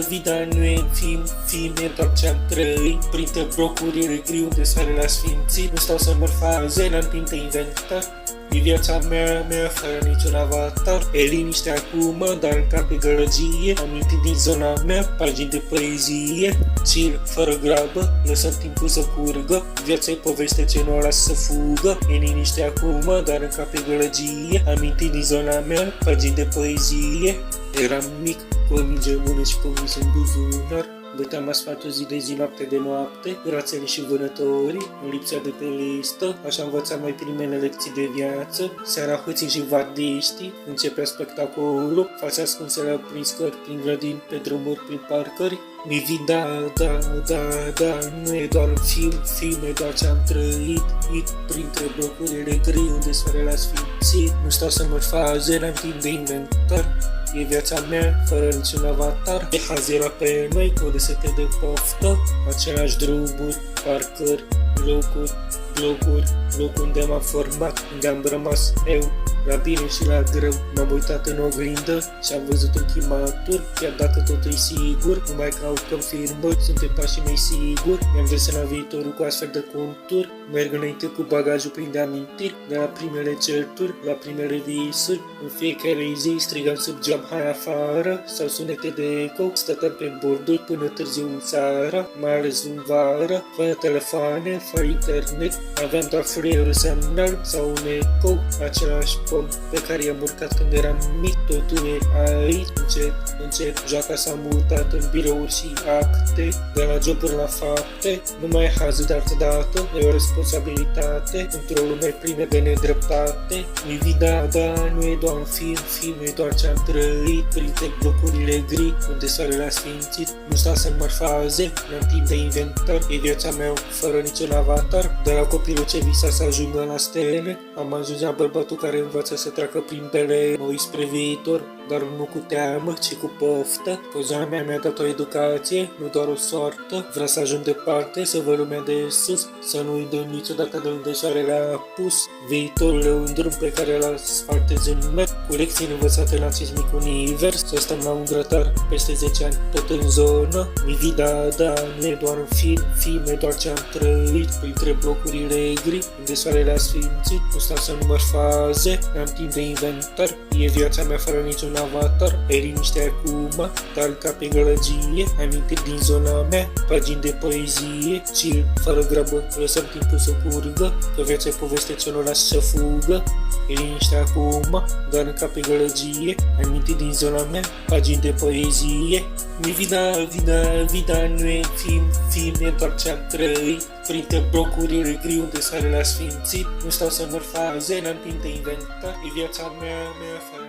Vida nu e film e doar ce-am trăit. Printre blocurile gri unde soarele a sfințit. Nu stau să mă faze, n-am timp de inventar. E viața mea fără niciun avatar. E liniște acum, dar în cap e gălăgie. Aminti din zona mea, pagini de poezie. Chill, fără grabă, lăsăm timpul să curgă. Viața e poveste ce nu o lasă să fugă. E liniște acum, dar în cap e gălăgie. Aminti din zona mea, pagini de poezie. Eram mic, cu o minge în mână și pomis în buzunar. Băteam asfaltul zi de zi, noapte de noapte, grațele și vânătorii, în lipsa de pe listă, așa învățam mai primele lecții de viață. Seara hății și vardiștii, începea spectacolul, fața ascunselea prin scări, prin grădini, pe drumuri, prin parcări. Mi vida, da, nu e doar un film e doar ce-am trăit. Printre blocurile gri unde soarele a sfințit. Nu stau să mă faze, n-am timp de inventar. E viața mea, fără niciun avatar. E hazera pe noi, cu o desete de poftă. Același drumuri, parcări, locuri, locuri unde m-am format, unde am rămas eu. La bine și la greu, m-am uitat în oglindă și am văzut închimaturi. Chiar dacă totul e sigur, nu mai caut confirmări, sunt pe pașii mei siguri. Mi-am desenat viitorul cu astfel de conturi. Merg înainte cu bagajul plin de amintiri, de la primele certuri, la primele visuri. În fiecare zi strigam sub geam, hai afară, sau sunete de eco. Stăteam pe borduri până târziu în seara, mai ales în vară. Fără telefoane, fără internet, aveam doar freierul semnal sau un eco. Același pom pe care i-am urcat când eram mic, totul e aici, încet. Joaca s-a mutat în birouri și acte, de la joburi la fapte. Nu mai e hazul de altă dată, e o responsabilitate, într-o lume plină de nedreptate. Mi vida, nu e doar un film e doar ce-am trăit. Printre blocurile gri, unde soarele a sfințit. Nu stau să mă faze, n-am timp de inventar. E viața mea fără niciun avatar. De la copilul ce visa să ajungă la stele, am ajuns la bărbatul care învață să treacă prin bele. Mă uit spre viitor, dar nu cu teamă, ci cu poftă. Poziția mea mi-a dat o educație, nu doar o soartă. Vreau să ajung departe, să văd lumea de sus, să nu îi dăm niciodată de unde soarele a pus. Viitorul e un drum pe care îl asfaltez în mer, cu lecții învățate în acest mic univers. Să stăm la un grătar peste 10 ani, tot în zonă. Mi vida, nu e doar un film e doar ce-am trăit. Printre blocurile gri, unde soarele a sfințit. Nu stau să număr faze, n-am timp de inventar. E viața mea fără niciun avatar. E liniște acum, dar ca pe gălăgie. Amintiri din zona mea, pagini de poezie. Chill, fără grabă, lăsăm timpul să curgă. Că viața e poveste ce nu las să fugă. E liniște acum, dar ca pe gălăgie. Amintiri din zona mea, pagini de poezie. Mi vida nu e film e doar ce-am trăit. Printre blocurile gri unde soarele a sfințit. Nu stau să mă faze, n-am timp de inventar. E viața mea fără